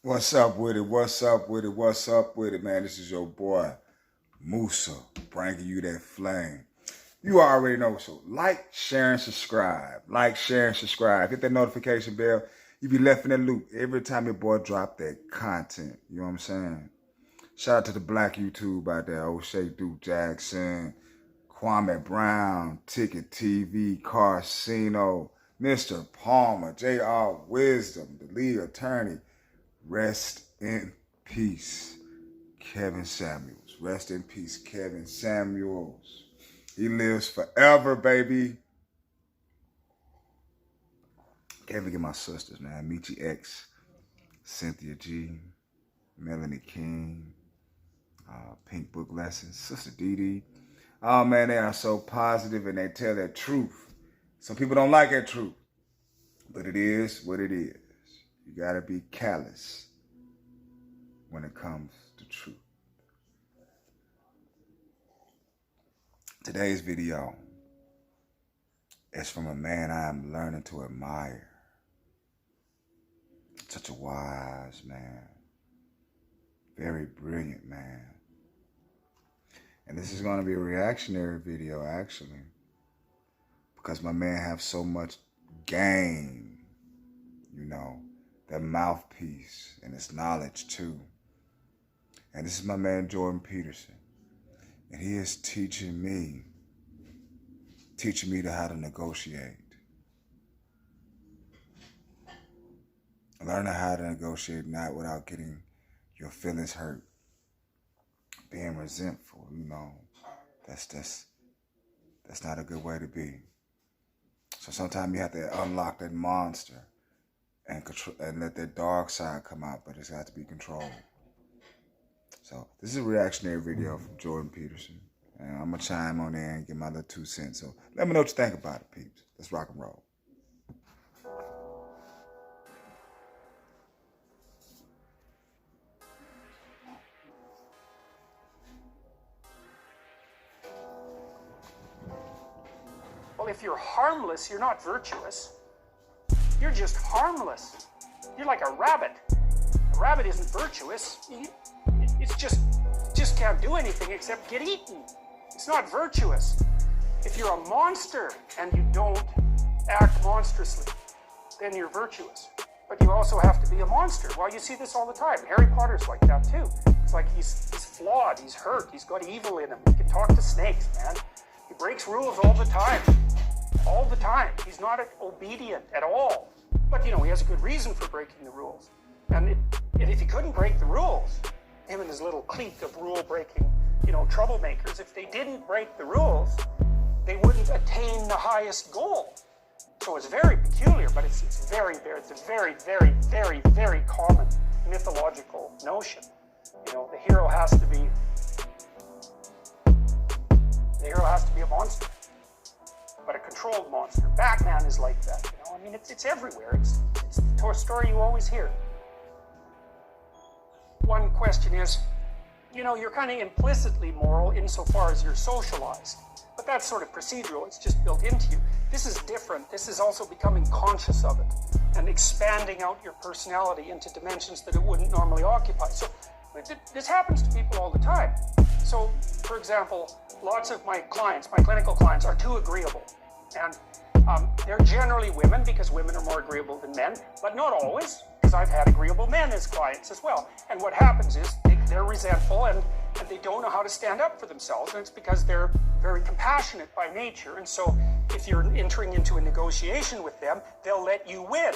What's up with it? What's up with it? What's up with it, man? This is your boy, Musa, bringing you that flame. You already know, so like, share, and subscribe. Like, share, and subscribe. Hit that notification bell. You be left in that loop every time your boy drop that content. You know what I'm saying? Shout out to the black YouTube out there. O'Shea Duke Jackson, Kwame Brown, Ticket TV, Carcino, Mr. Palmer, J.R. Wisdom, the lead attorney. Rest in peace, Kevin Samuels. Rest in peace, Kevin Samuels. He lives forever, baby. Can't forget my sisters, man. Michi X, Cynthia G, Melanie King, Pink Book Lessons, Sister Dee Dee. Oh, man, they are so positive and they tell that truth. Some people don't like that truth, but it is what it is. You gotta be callous when it comes to truth. Today's video is from a man I am learning to admire. Such a wise man. Very brilliant man. And this is going to be a reactionary video, actually, because my man have so much game, you know. That mouthpiece and his knowledge too. And this is my man Jordan Peterson. And he is teaching me how to negotiate. Learning how to negotiate, not without getting your feelings hurt. Being resentful, you know. That's not a good way to be. So sometimes you have to unlock that monster and let that dark side come out, but it's got to be controlled. So this is a reactionary video from Jordan Peterson. And I'm going to chime on there and give my little 2 cents. So let me know what you think about it, peeps. Let's rock and roll. Well, if you're harmless, you're not virtuous. You're just harmless. You're like a rabbit. A rabbit isn't virtuous. It's just can't do anything except get eaten. It's not virtuous. If you're a monster and you don't act monstrously, then you're virtuous. But you also have to be a monster. Well, you see this all the time. Harry Potter's like that too. It's like he's flawed, he's hurt, he's got evil in him. He can talk to snakes, man. He breaks rules all the time. All the time. He's not obedient at all. But, you know, he has a good reason for breaking the rules. And if he couldn't break the rules, him and his little clique of rule-breaking, you know, troublemakers, if they didn't break the rules, they wouldn't attain the highest goal. So it's very peculiar, but it's a very, very common mythological notion. You know, the hero has to be a monster. But a controlled monster. Batman is like that, you know. I mean, it's everywhere. It's the story you always hear. One question is, you know, you're kind of implicitly moral insofar as you're socialized. But that's sort of procedural. It's just built into you. This is different. This is also becoming conscious of it and expanding out your personality into dimensions that it wouldn't normally occupy. So this happens to people all the time. So, for example, lots of my clients, my clinical clients, are too agreeable. And They're generally women because women are more agreeable than men, but not always, because I've had agreeable men as clients as well. And what happens is they're resentful and they don't know how to stand up for themselves, and it's because they're very compassionate by nature. And so if you're entering into a negotiation with them, they'll let you win.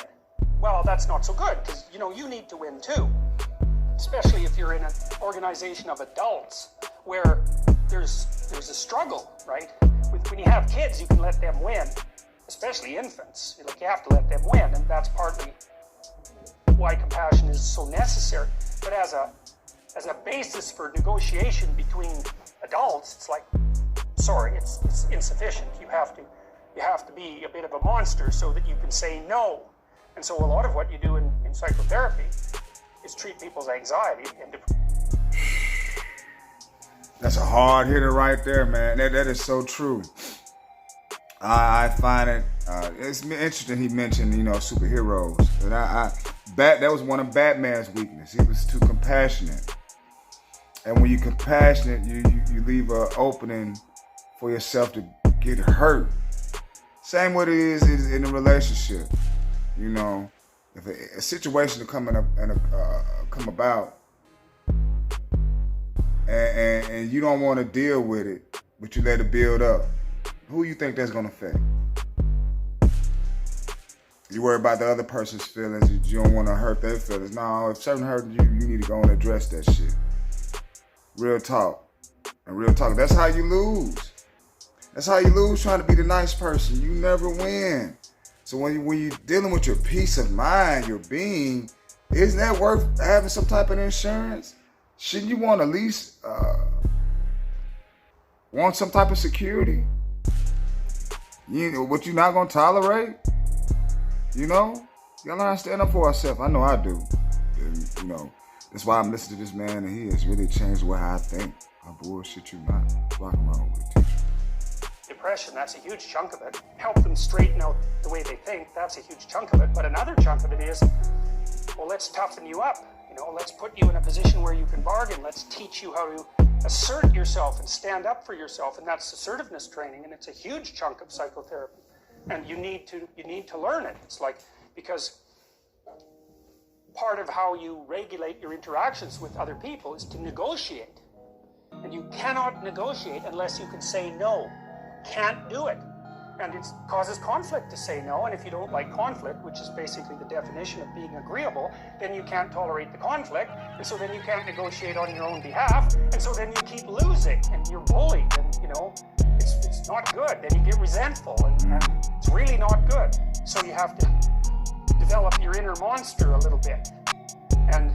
Well, that's not so good, because you need to win too, especially if you're in an organization of adults where there's a struggle, right? When you have kids, you can let them win, especially infants. You have to let them win, and that's partly why compassion is so necessary. But as a basis for negotiation between adults, it's insufficient. You have to be a bit of a monster so that you can say no. And so a lot of what you do in psychotherapy is treat people's anxiety and depression. That's a hard hitter right there, man. That is so true. I find it it's interesting he mentioned superheroes, and that was one of Batman's weakness. He was too compassionate, and when you're compassionate, you leave an opening for yourself to get hurt. Same what it is in a relationship. If a situation to come about, and you don't want to deal with it, but you let it build up, who you think that's going to affect? You worry about the other person's feelings. You don't want to hurt their feelings. No, if something hurts you, you need to go and address that shit. Real talk. And real talk. That's how you lose. That's how you lose trying to be the nice person. You never win. So when you're dealing with your peace of mind, your being, isn't that worth having some type of insurance? Shouldn't you want at least want some type of security? What you're not going to tolerate? You gotta learn how to stand up for ourselves. I know I do. And, that's why I'm listening to this man, and he has really changed the way I think. I bullshit you not. Rock and roll with a teacher. Depression, that's a huge chunk of it. Help them straighten out the way they think, that's a huge chunk of it. But another chunk of it is, well, let's toughen you up. Let's put you in a position where you can bargain. Let's teach you how to assert yourself and stand up for yourself. And that's assertiveness training, and it's a huge chunk of psychotherapy. And you need to learn it. It's because part of how you regulate your interactions with other people is to negotiate. And you cannot negotiate unless you can say no. Can't do it. And it causes conflict to say no, and if you don't like conflict, which is basically the definition of being agreeable, then you can't tolerate the conflict, and so then you can't negotiate on your own behalf, and so then you keep losing, and you're bullied, and it's not good. Then you get resentful, and it's really not good. So you have to develop your inner monster a little bit, and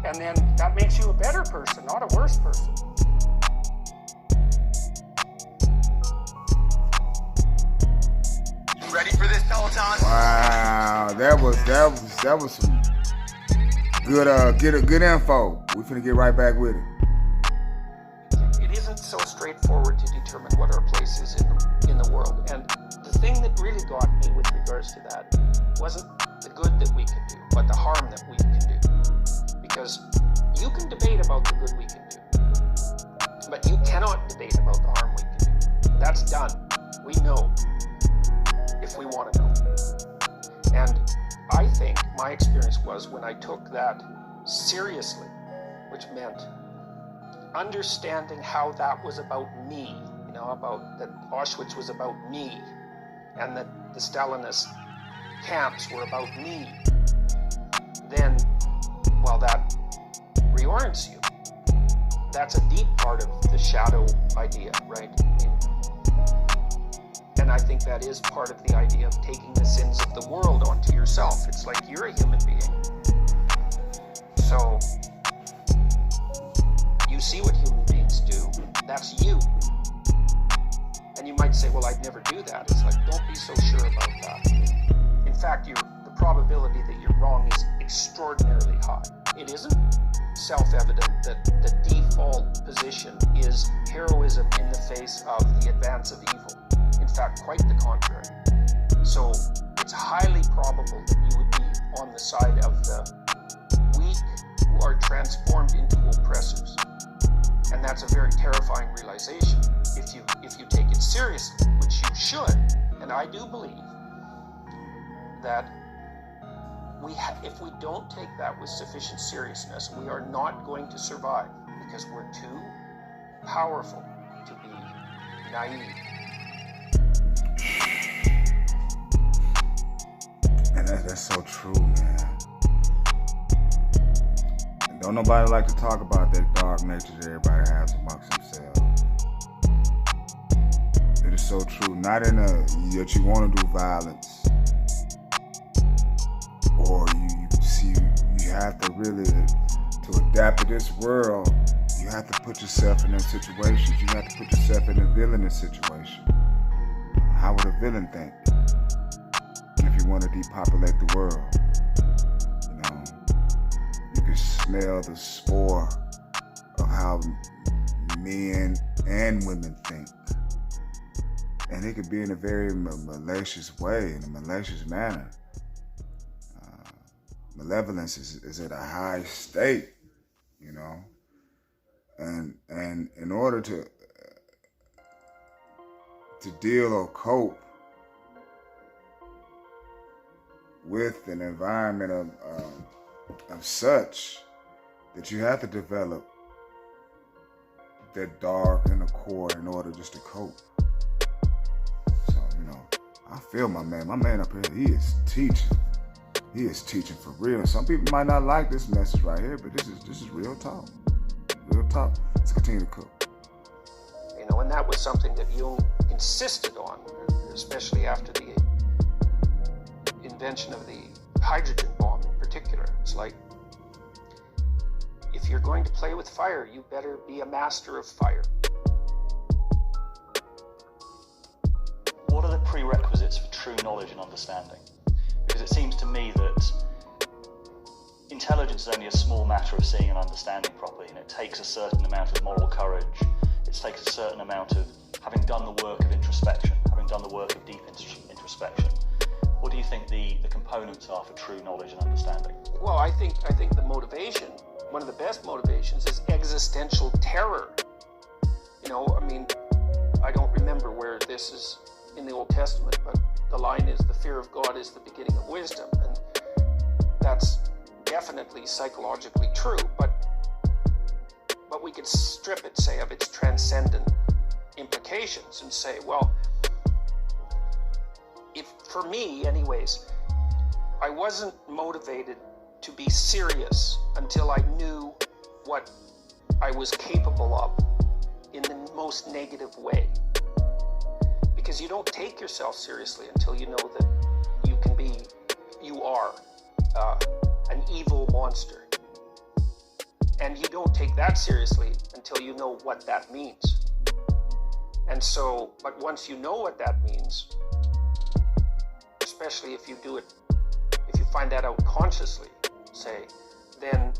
then that makes you a better person, not a worse person. Ready for this, Peloton? Wow, that was some good info. We finna get right back with it. It isn't so straightforward to determine what our place is in the world. And the thing that really got me with regards to that wasn't the good that we can do, but the harm that we can do. Because you can debate about the good we can do, but you cannot debate about the harm we can do. That's done. We know. If we want to know. And I think my experience was when I took that seriously, which meant understanding how that was about me, about that Auschwitz was about me, and that the Stalinist camps were about me, then, well, that reorients you. That's a deep part of the shadow idea, right? And I think that is part of the idea of taking the sins of the world onto yourself. It's like you're a human being. So you see what human beings do. That's you. And you might say, well, I'd never do that. It's like, don't be so sure about that. In fact, the probability that you're wrong is extraordinarily high. It isn't self-evident that the default position is heroism in the face of the advance of evil. In fact, quite the contrary. So it's highly probable that you would be on the side of the weak who are transformed into oppressors. And that's a very terrifying realization if you take it seriously, which you should. And I do believe that if we don't take that with sufficient seriousness, we are not going to survive, because we're too powerful to be naive. And that's so true, man. And don't nobody like to talk about that dark nature that everybody has amongst themselves. It is so true. Not in that you want to do violence, or you have to really, to adapt to this world, you have to put yourself in those situations. You have to put yourself in a villainous situation. How would a villain think if you want to depopulate the world? You know, you can smell the spore of how men and women think. And it could be in a very malicious way, in a malicious manner. Malevolence is at a high state, you know. And in order to deal or cope with an environment of such, that you have to develop that dark in the core in order just to cope. So, you know, I feel my man up here, he is teaching. He is teaching for real. Some people might not like this message right here, but this is real talk. Real talk. Let's continue to cook. You know, and that was something that Jung insisted on, especially after the invention of the hydrogen bomb in particular. It's like, if you're going to play with fire, you better be a master of fire. What are the prerequisites for true knowledge and understanding? Because it seems to me that intelligence is only a small matter of seeing and understanding properly, and it takes a certain amount of moral courage. It takes a certain amount of having done the work of introspection, having done the work of deep introspection. What do you think the components are for true knowledge and understanding? Well, I think the motivation, one of the best motivations, is existential terror. You know, I mean, I don't remember where this is in the Old Testament, but the line is, the fear of God is the beginning of wisdom. And that's definitely psychologically true, but we could strip it, say, of its transcendent implications and say, well, if, for me anyways, I wasn't motivated to be serious until I knew what I was capable of in the most negative way. Because you don't take yourself seriously until you know that you are an evil monster. And you don't take that seriously until you know what that means. And so, but once you know what that means, especially if you find that out consciously, say, then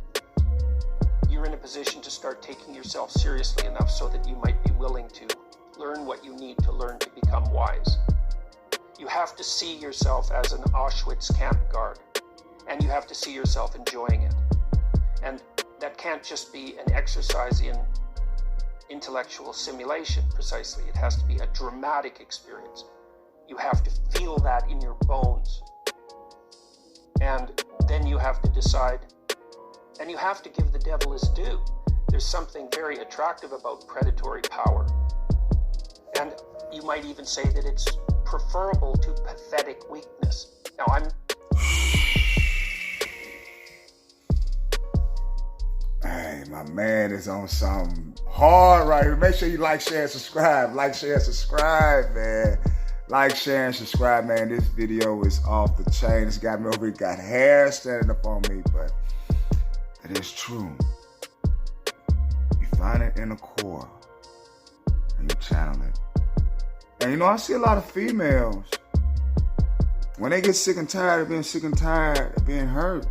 you're in a position to start taking yourself seriously enough so that you might be willing to learn what you need to learn to become wise. You have to see yourself as an Auschwitz camp guard, and you have to see yourself enjoying it. And that can't just be an exercise in intellectual simulation, precisely. It has to be a dramatic experience. You have to feel that in your bones. And then you have to decide, and you have to give the devil his due. There's something very attractive about predatory power. And you might even say that it's preferable to pathetic weakness. Now, Hey, my man is on something hard right here. Make sure you like, share, and subscribe. Like, share, and subscribe, man. Like, share, and subscribe, man. This video is off the chain. It's got me over here, got hair standing up on me, but it is true. You find it in the core, and you channel it. And you know, I see a lot of females, when they get sick and tired of being sick and tired of being hurt,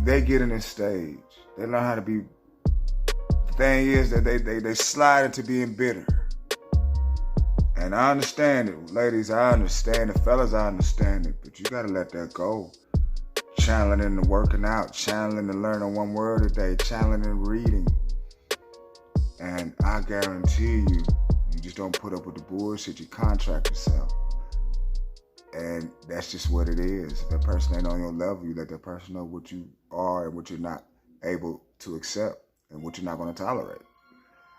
they get in this stage. They learn how to be. The thing is that they slide into being bitter. And I understand it. Ladies, I understand it. Fellas, I understand it. But you got to let that go. Channeling into working out. Channeling to learning one word a day. Channeling and reading. And I guarantee you, you just don't put up with the bullshit. You contract yourself. And that's just what it is. If that person ain't on your level, you let that person know what you are and what you're not able to accept and what you're not going to tolerate.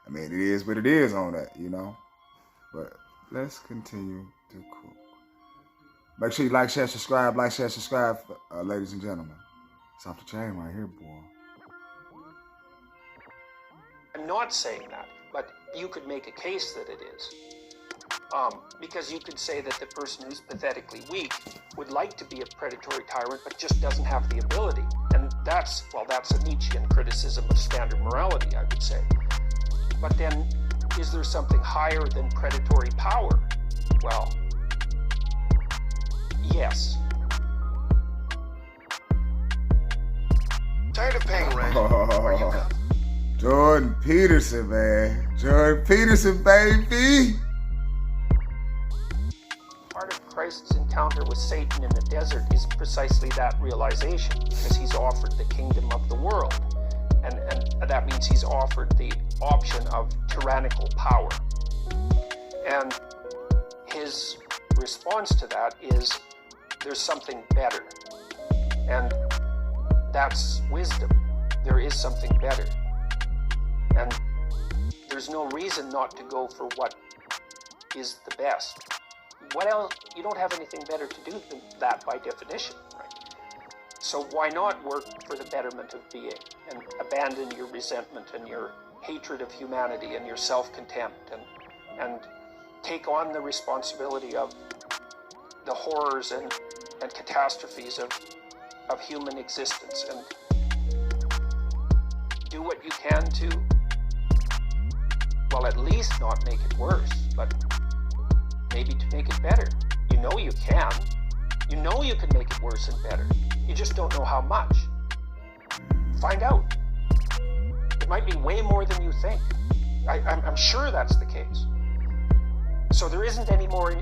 I mean, it is what it is on that, you know. But let's continue to cook. Make sure you like, share, subscribe, ladies and gentlemen. It's off the chain right here, boy. I'm not saying that, but you could make a case that it is. Because you could say that the person who's pathetically weak would like to be a predatory tyrant, but just doesn't have the ability. And that's a Nietzschean criticism of standard morality, I would say. But then, is there something higher than predatory power? Well, yes. Tired of paying rent? Where you come? Jordan Peterson, man. Jordan Peterson, baby. Part of Christ's encounter with Satan in the desert is precisely that realization, because he's offered the kingdom of the world. And that means he's offered the option of tyrannical power. And his response to that is, there's something better. And that's wisdom. There is something better. And there's no reason not to go for what is the best. What else? You don't have anything better to do than that by definition, right? So why not work for the betterment of being and abandon your resentment and your hatred of humanity and your self-contempt and take on the responsibility of the horrors and catastrophes of human existence and do what you can to, well, at least not make it worse, but maybe to make it better. You know you can. You know you can make it worse and better. You just don't know how much. Find out. It might be way more than you think. I'm sure that's the case. So there isn't any more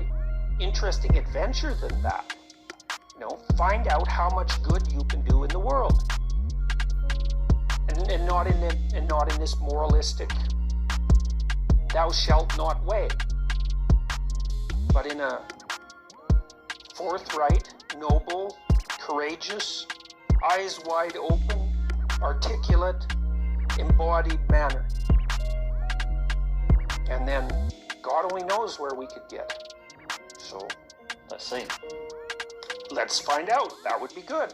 interesting adventure than that. You know, find out how much good you can do in the world. And not in this moralistic thou shalt not way, but in a forthright, noble, courageous, eyes wide open, articulate, embodied manner. And then God only knows where we could get. So Let's see. Let's find out. That would be good.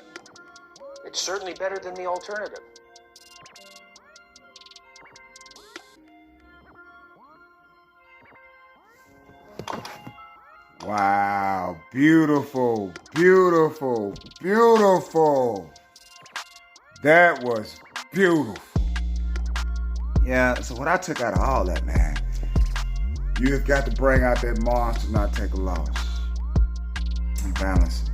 It's certainly better than the alternative. Wow, beautiful, beautiful, beautiful. That was beautiful. Yeah, so what I took out of all that, man, you have got to bring out that monster, not take a loss. And balance it.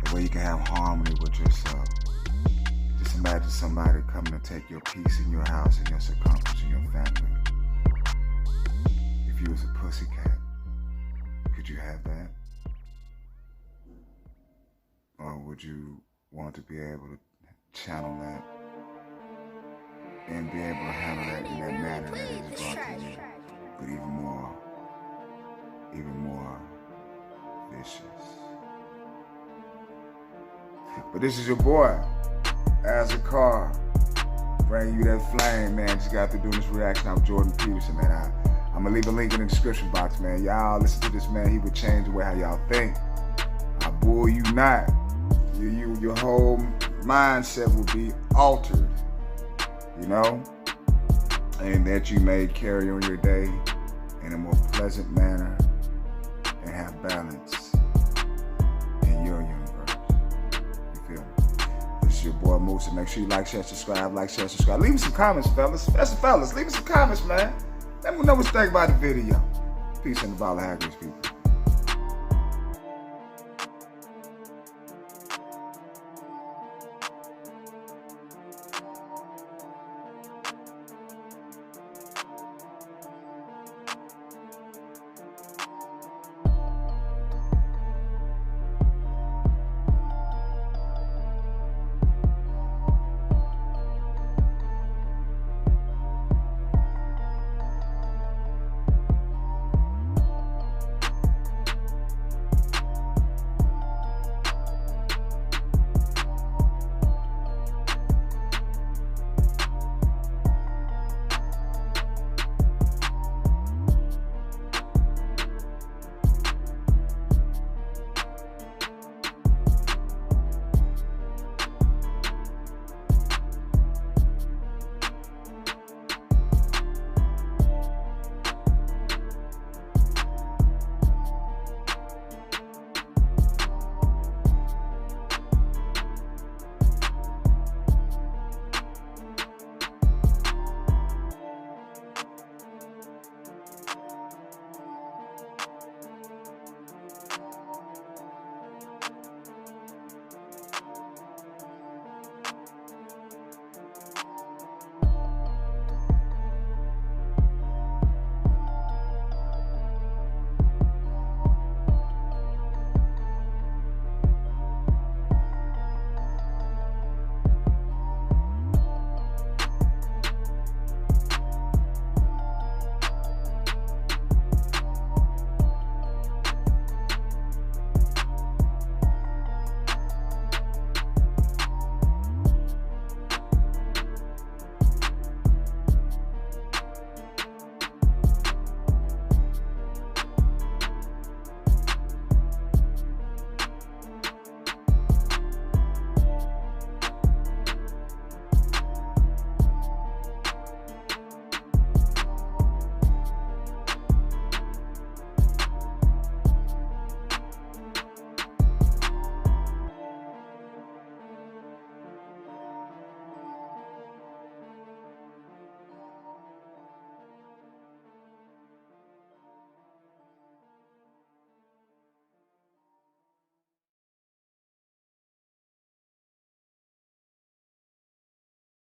The way you can have harmony with yourself. Just imagine somebody coming to take your peace in your house and your circumference and your family. If you was a pussycat, could you have that? Or would you want to be able to channel that and be able to handle that in that manner that it is brought to you, but even more vicious? But this is your boy, As a Car, bringing you that flame, man. Just got to do this reaction of Jordan Peterson, man. I'm gonna leave a link in the description box, man. Y'all listen to this, man. He would change the way how y'all think. I bull you not. Your whole mindset will be altered, you know? And that you may carry on your day in a more pleasant manner and have balance in your universe. You feel me? This is your boy Musa. Make sure you like, share, subscribe. Leave me some comments, fellas. Especially fellas. Leave me some comments, man. Let me know what you think about the video. Peace and the Ball of Hackers, people.